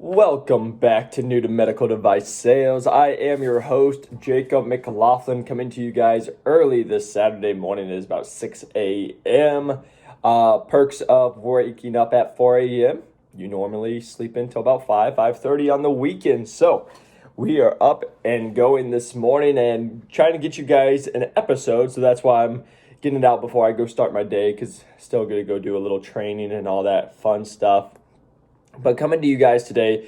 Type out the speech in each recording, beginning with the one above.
Welcome back to New to Medical Device Sales. I am your host, Jacob McLaughlin, coming to you guys early this Saturday morning. It is about 6 a.m. Perks of waking up at 4 a.m. You normally sleep until about 5:30 on the weekend. So we are up and going this morning and trying to get you guys an episode. So that's why I'm getting it out before I go start my day, because still going to go do a little training and all that fun stuff. But coming to you guys today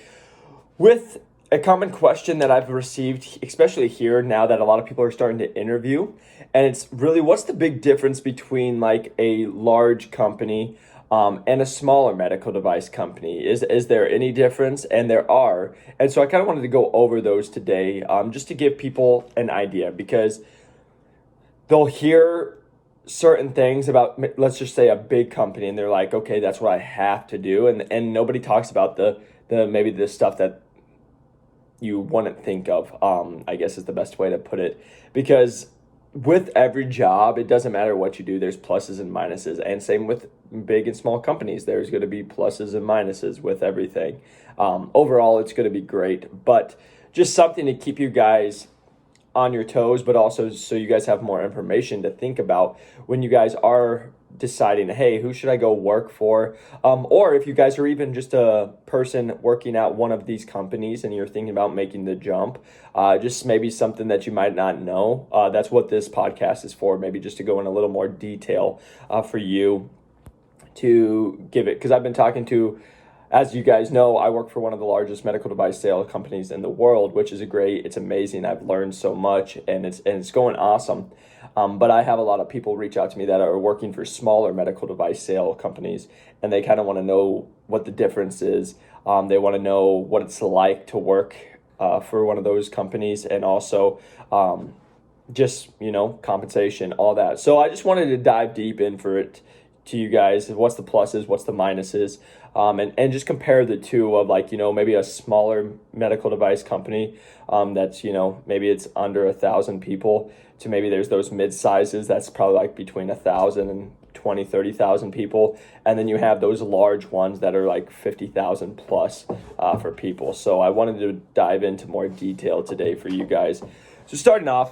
with a common question that I've received, especially here now that a lot of people are starting to interview. And it's really, what's the big difference between like a large company and a smaller medical device company? Is there any difference? And there are. And so I kind of wanted to go over those today just to give people an idea, because they'll hear certain things about, let's just say, a big company, and they're like, okay, that's what I have to do, and nobody talks about the maybe the stuff that you wouldn't think of, I guess is the best way to put it, because with every job, it doesn't matter what you do, there's pluses and minuses, and same with big and small companies, there's going to be pluses and minuses with everything. Overall, it's going to be great, but just something to keep you guys on your toes, but also so you guys have more information to think about when you guys are deciding, hey, who should I go work for? Or if you guys are even just a person working at one of these companies and you're thinking about making the jump, just maybe something that you might not know. That's what this podcast is for, maybe just to go in a little more detail for you to give it. Because I've been talking to, as you guys know, I work for one of the largest medical device sales companies in the world, which is it's amazing. I've learned so much, and it's going awesome. But I have a lot of people reach out to me that are working for smaller medical device sale companies, and they kind of want to know what the difference is. They want to know what it's like to work for one of those companies, and also just, compensation, all that. So I just wanted to dive deep in for it to you guys. What's the pluses, what's the minuses, and just compare the two of, like, maybe a smaller medical device company that's, maybe it's under 1,000 people, to maybe there's those mid sizes that's probably like between 1,000 and 20, 30,000 people. And then you have those large ones that are like 50,000 plus for people. So I wanted to dive into more detail today for you guys. So starting off,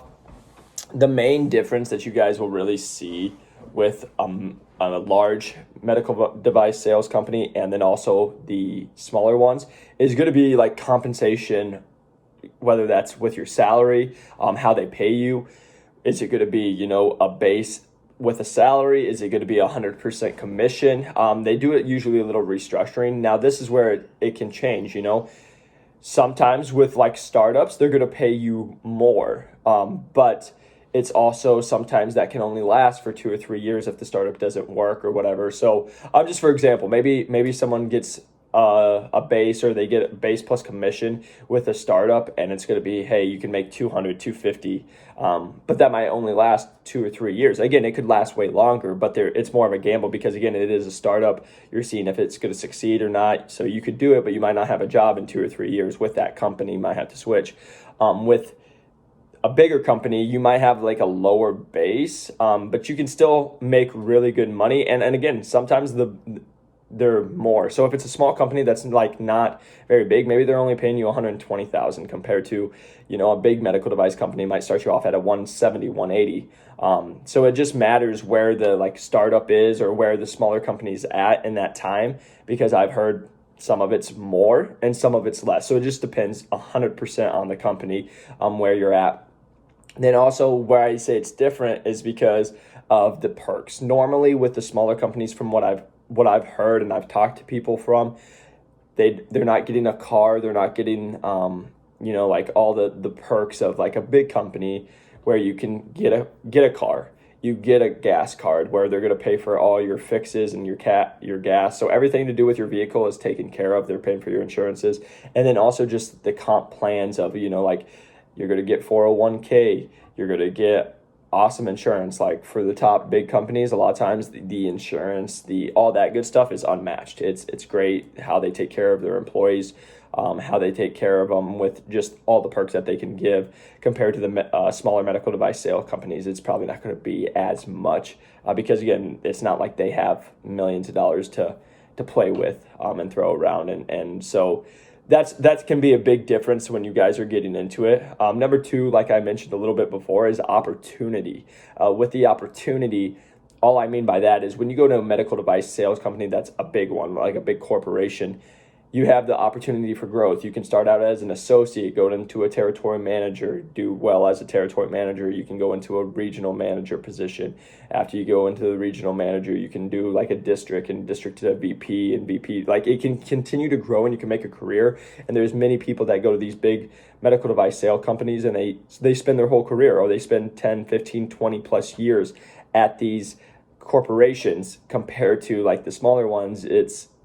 the main difference that you guys will really see with a large medical device sales company and then also the smaller ones is going to be like compensation, whether that's with your salary, how they pay you. Is it going to be, a base with a salary? Is it going to be 100% commission? They do it usually a little restructuring. Now, this is where it can change, Sometimes with like startups, they're going to pay you more, but it's also sometimes that can only last for 2 or 3 years if the startup doesn't work or whatever. So just for example, maybe someone gets a base, or they get a base plus commission with a startup, and it's going to be, hey, you can make 200, 250, but that might only last 2 or 3 years. Again, it could last way longer, but it's more of a gamble, because again, it is a startup. You're seeing if it's going to succeed or not. So you could do it, but you might not have a job in 2 or 3 years with that company. You might have to switch. With a bigger company, you might have like a lower base, but you can still make really good money. And again, sometimes they're more. So if it's a small company that's like not very big, maybe they're only paying you 120,000 compared to, a big medical device company might start you off at a 170, 180. So it just matters where the like startup is, or where the smaller company's at in that time, because I've heard some of it's more and some of it's less. So it just depends 100% on the company, where you're at. Then also where I say it's different is because of the perks. Normally with the smaller companies, from what I've heard and I've talked to people from, they're not getting a car, they're not getting like all the perks of like a big company where you can get a car. You get a gas card where they're going to pay for all your fixes and your gas. So everything to do with your vehicle is taken care of. They're paying for your insurances. And then also just the comp plans of, like, you're going to get 401k, you're going to get awesome insurance. Like for the top big companies, a lot of times the insurance, all that good stuff is unmatched. It's great how they take care of their employees, how they take care of them with just all the perks that they can give compared to the smaller medical device sale companies. It's probably not going to be as much because, again, it's not like they have millions of dollars to play with and throw around. And so that can be a big difference when you guys are getting into it. Number two, like I mentioned a little bit before, is opportunity. With the opportunity, all I mean by that is when you go to a medical device sales company, that's a big one, like a big corporation, you have the opportunity for growth. You can start out as an associate, go into a territory manager, do well as a territory manager. You can go into a regional manager position. After you go into the regional manager, you can do like a district and district to VP and VP. Like it can continue to grow and you can make a career. And there's many people that go to these big medical device sale companies and they spend their whole career, or they spend 10, 15, 20 plus years at these corporations compared to like the smaller ones.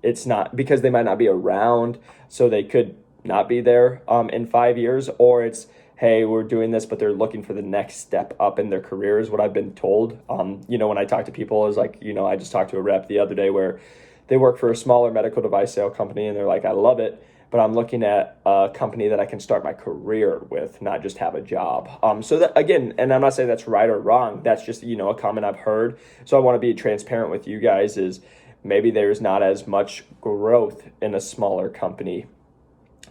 It's not, because they might not be around, so they could not be there in 5 years, or it's, hey, we're doing this, but they're looking for the next step up in their career is what I've been told. When I talk to people, is like, I just talked to a rep the other day where they work for a smaller medical device sale company and they're like, I love it, but I'm looking at a company that I can start my career with, not just have a job. So that, again, and I'm not saying that's right or wrong, that's just, a comment I've heard. So I want to be transparent with you guys is, maybe there's not as much growth in a smaller company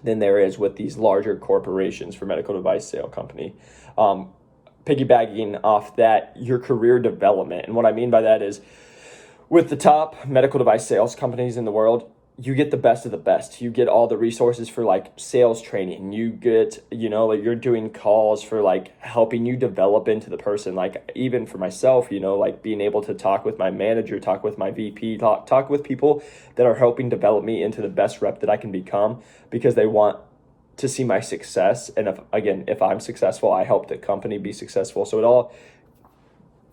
than there is with these larger corporations for medical device sale company. Piggybacking off that, your career development. And what I mean by that is with the top medical device sales companies in the world, you get the best of the best. You get all the resources for like sales training. You get, like you're doing calls for like helping you develop into the person. Like even for myself, like being able to talk with my manager, talk with my VP, talk with people that are helping develop me into the best rep that I can become, because they want to see my success. And if I'm successful, I help the company be successful. So it all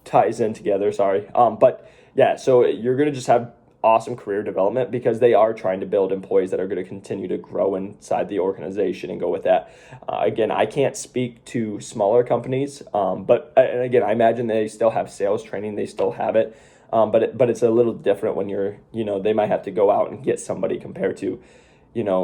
ties in together. Sorry. But yeah, so you're going to just have awesome career development because they are trying to build employees that are going to continue to grow inside the organization and go with that. Again, I can't speak to smaller companies, but and again, I imagine they still have sales training. They still have it, but it's a little different when you're, they might have to go out and get somebody compared to,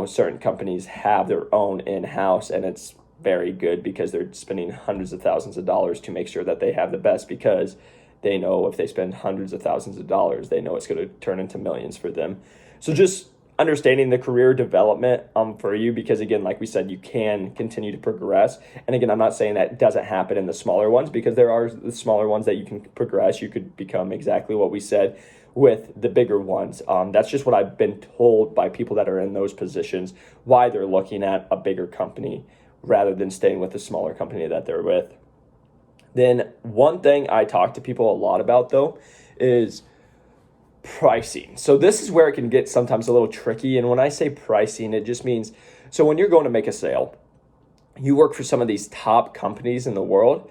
certain companies have their own in-house, and it's very good because they're spending hundreds of thousands of dollars to make sure that they have the best, because they know if they spend hundreds of thousands of dollars, they know it's going to turn into millions for them. So just understanding the career development for you, because again, like we said, you can continue to progress. And again, I'm not saying that doesn't happen in the smaller ones, because there are the smaller ones that you can progress. You could become exactly what we said with the bigger ones. That's just what I've been told by people that are in those positions, why they're looking at a bigger company rather than staying with the smaller company that they're with. Then one thing I talk to people a lot about, though, is pricing. So this is where it can get sometimes a little tricky. And when I say pricing, it just means, so when you're going to make a sale, you work for some of these top companies in the world.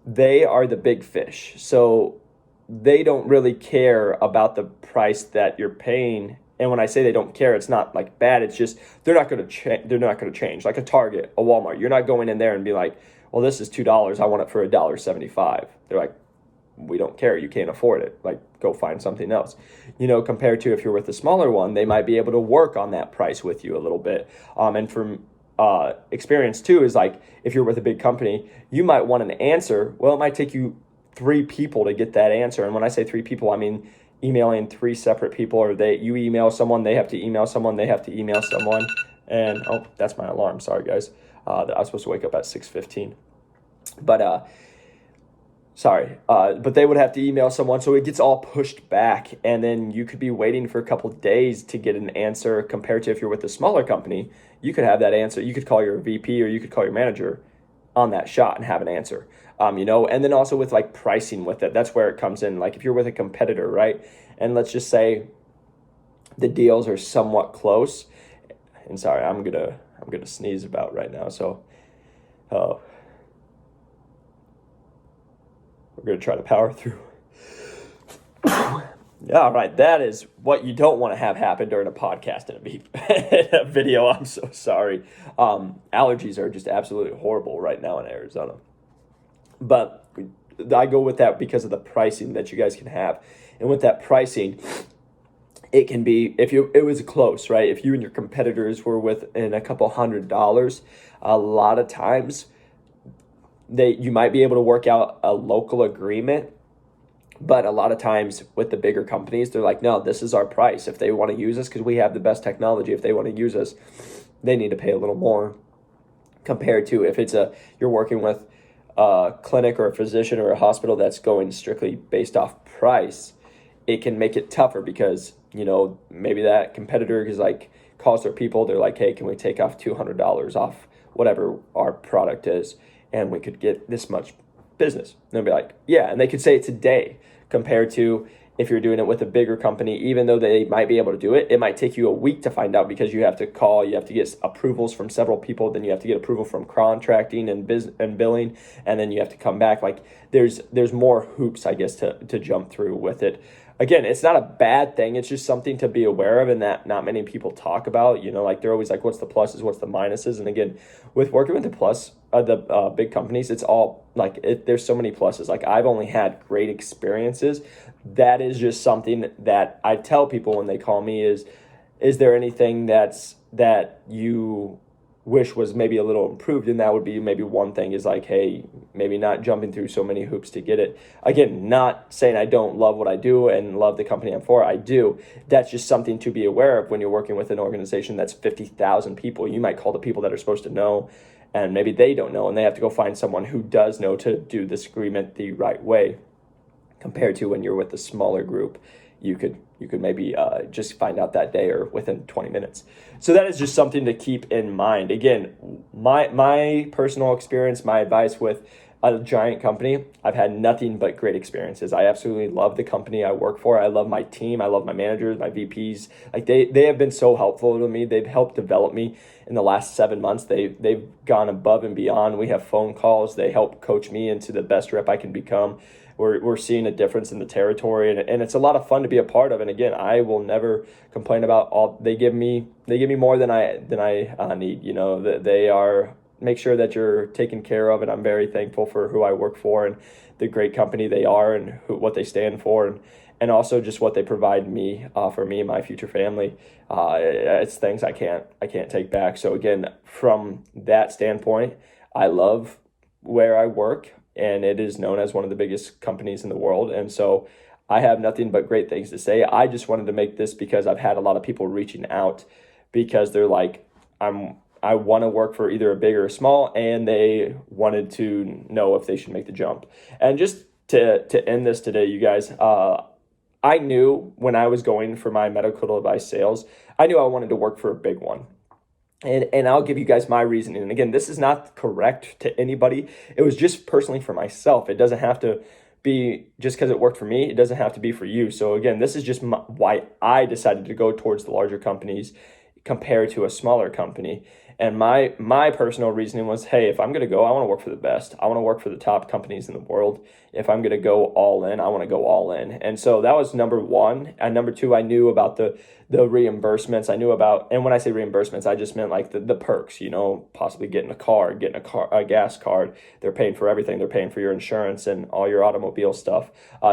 They are the big fish. So they don't really care about the price that you're paying. And when I say they don't care, it's not like bad. It's just they're not going to change. Like a Target, a Walmart. You're not going in there and be like, well, this is $2. I want it for $1.75. They're like, we don't care. You can't afford it. Like, go find something else. Compared to if you're with a smaller one, they might be able to work on that price with you a little bit. And from experience too, is like if you're with a big company, you might want an answer. Well, it might take you 3 people to get that answer. And when I say 3 people, I mean emailing 3 separate people, or you email someone, they have to email someone, they have to email someone. And that's my alarm. Sorry, guys. I was supposed to wake up at 6:15. But but they would have to email someone, so it gets all pushed back, and then you could be waiting for a couple of days to get an answer, compared to if you're with a smaller company, you could have that answer. You could call your VP or you could call your manager on that shot and have an answer. And then also with like pricing with it, that's where it comes in. Like if you're with a competitor, right? And let's just say the deals are somewhat close. And sorry, I'm gonna sneeze about right now. So, we're going to try to power through. All right, that is what you don't want to have happen during a podcast and a video. I'm so sorry. Allergies are just absolutely horrible right now in Arizona. But I go with that because of the pricing that you guys can have. And with that pricing, it can be, it was close, right? If you and your competitors were within a couple $100, a lot of times, you might be able to work out a local agreement, but a lot of times with the bigger companies, they're like, no, this is our price. If they want to use us, because we have the best technology, if they want to use us, they need to pay a little more compared to if you're working with a clinic or a physician or a hospital that's going strictly based off price. It can make it tougher because, maybe that competitor is like, calls their people, they're like, hey, can we take off $200 off whatever our product is, and we could get this much business? And they'll be like, yeah, and they could say it today, compared to if you're doing it with a bigger company. Even though they might be able to do it, it might take you a week to find out, because you have to call, you have to get approvals from several people, then you have to get approval from contracting and billing, and then you have to come back. Like there's more hoops, I guess, to jump through with it. Again, it's not a bad thing. It's just something to be aware of, and that not many people talk about. Like they're always like, what's the pluses, what's the minuses? And again, with working with the big companies, it's all like, there's so many pluses. Like I've only had great experiences. That is just something that I tell people when they call me is there anything that you wish was maybe a little improved? And that would be maybe one thing, is like, hey, maybe not jumping through so many hoops to get it. Again, not saying I don't love what I do and love the company I'm for. I do. That's just something to be aware of when you're working with an organization that's 50,000 people. You might call the people that are supposed to know, and maybe they don't know, and they have to go find someone who does know to do this agreement the right way, compared to when you're with a smaller group. You could maybe just find out that day or within 20 minutes. So that is just something to keep in mind. Again, my personal experience, my advice with a giant company, I've had nothing but great experiences. I absolutely love the company I work for. I love my team. I love my managers, my VPs. Like they have been so helpful to me. They've helped develop me in the last 7 months. They've gone above and beyond. We have phone calls. They help coach me into the best rep I can become. We're seeing a difference in the territory, and it's a lot of fun to be a part of. And again, I will never complain about all they give me. They give me more than I need. They are, make sure that you're taken care of, and I'm very thankful for who I work for and the great company they are, and what they stand for, and also just what they provide me, for me and my future family. It's things I can't take back. So again, from that standpoint, I love where I work, and it is known as one of the biggest companies in the world. And so I have nothing but great things to say. I just wanted to make this because I've had a lot of people reaching out because they're like, I want to work for either a big or a small, and they wanted to know if they should make the jump. And just to end this today, you guys, I knew when I was going for my medical device sales, I knew I wanted to work for a big one. And I'll give you guys my reasoning. And again, this is not correct to anybody. It was just personally for myself. It doesn't have to be just because it worked for me. It doesn't have to be for you. So again, this is just why I decided to go towards the larger companies compared to a smaller company. And my personal reasoning was, hey, if I'm going to go, I want to work for the best. I want to work for the top companies in the world. If I'm going to go all in, I want to go all in. And so that was number one. And number two, I knew about the reimbursements. I knew about, and when I say reimbursements, I just meant like the perks, possibly getting a gas card. They're paying for everything. They're paying for your insurance and all your automobile stuff.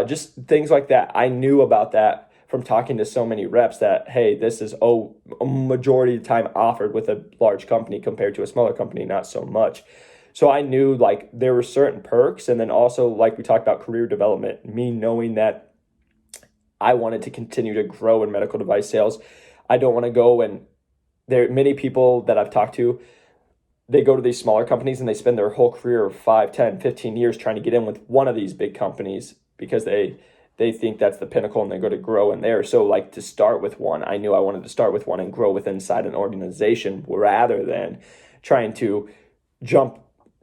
Just things like that. I knew about that from talking to so many reps that, hey, this is a majority of the time offered with a large company compared to a smaller company, not so much. So I knew like there were certain perks, and then also like we talked about career development, me knowing that I wanted to continue to grow in medical device sales. I don't want to go, and there are many people that I've talked to, they go to these smaller companies and they spend their whole career, 5, 10, 15 years trying to get in with one of these big companies because they think that's the pinnacle and they go to grow in there. So like to start with one, I knew I wanted to start with one and grow with inside an organization rather than trying to jump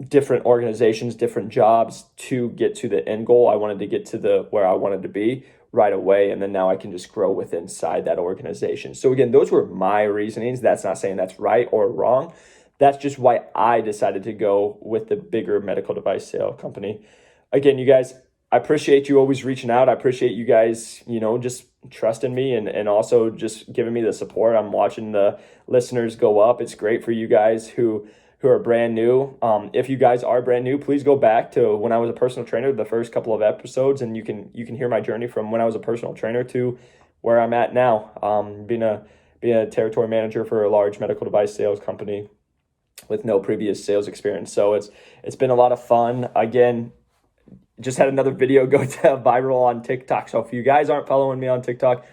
different organizations, different jobs to get to the end goal. I wanted to get to where I wanted to be right away. And then now I can just grow with inside that organization. So again, those were my reasonings. That's not saying that's right or wrong. That's just why I decided to go with the bigger medical device sale company. Again, you guys, I appreciate you always reaching out. I appreciate you guys, just trusting me and also just giving me the support. I'm watching the listeners go up. It's great for you guys who are brand new. If you guys are brand new, please go back to when I was a personal trainer, the first couple of episodes, and you can hear my journey from when I was a personal trainer to where I'm at now, being a territory manager for a large medical device sales company with no previous sales experience. So it's been a lot of fun. Again, just had another video go to viral on TikTok. So if you guys aren't following me on TikTok,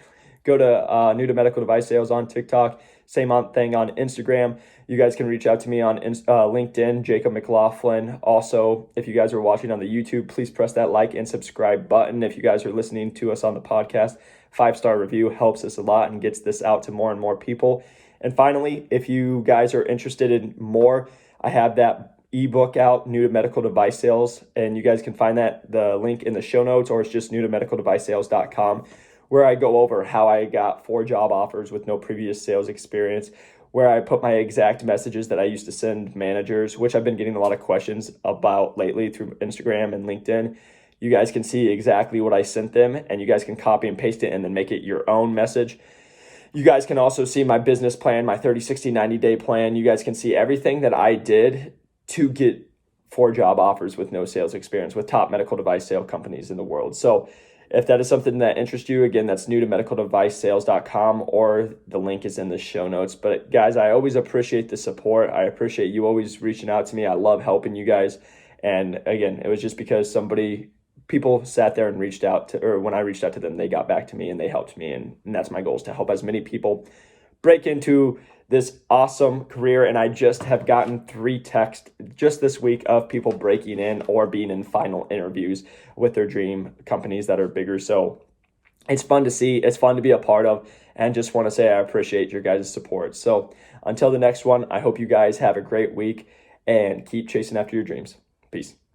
go to New to Medical Device Sales on TikTok. Same thing on Instagram. You guys can reach out to me on LinkedIn, Jacob McLaughlin. Also, if you guys are watching on the YouTube, please press that like and subscribe button. If you guys are listening to us on the podcast, 5-star review helps us a lot and gets this out to more and more people. And finally, if you guys are interested in more, I have that ebook out, New to Medical Device Sales, and you guys can find the link in the show notes, or it's just newtomedicaldevicesales.com, where I go over how I got 4 job offers with no previous sales experience, where I put my exact messages that I used to send managers, which I've been getting a lot of questions about lately through Instagram and LinkedIn. You guys can see exactly what I sent them, and you guys can copy and paste it and then make it your own message. You guys can also see my business plan, my 30, 60, 90-day plan. You guys can see everything that I did to get 4 job offers with no sales experience with top medical device sale companies in the world. So if that is something that interests you, again, that's new to medicaldevicesales.com, or the link is in the show notes. But guys, I always appreciate the support. I appreciate you always reaching out to me. I love helping you guys. And again, it was just because people sat there and reached out to, or when I reached out to them, they got back to me and they helped me. And that's my goal, is to help as many people break into this awesome career. And I just have gotten 3 texts just this week of people breaking in or being in final interviews with their dream companies that are bigger. So it's fun to see, it's fun to be a part of, and just want to say I appreciate your guys' support. So until the next one, I hope you guys have a great week and keep chasing after your dreams. Peace.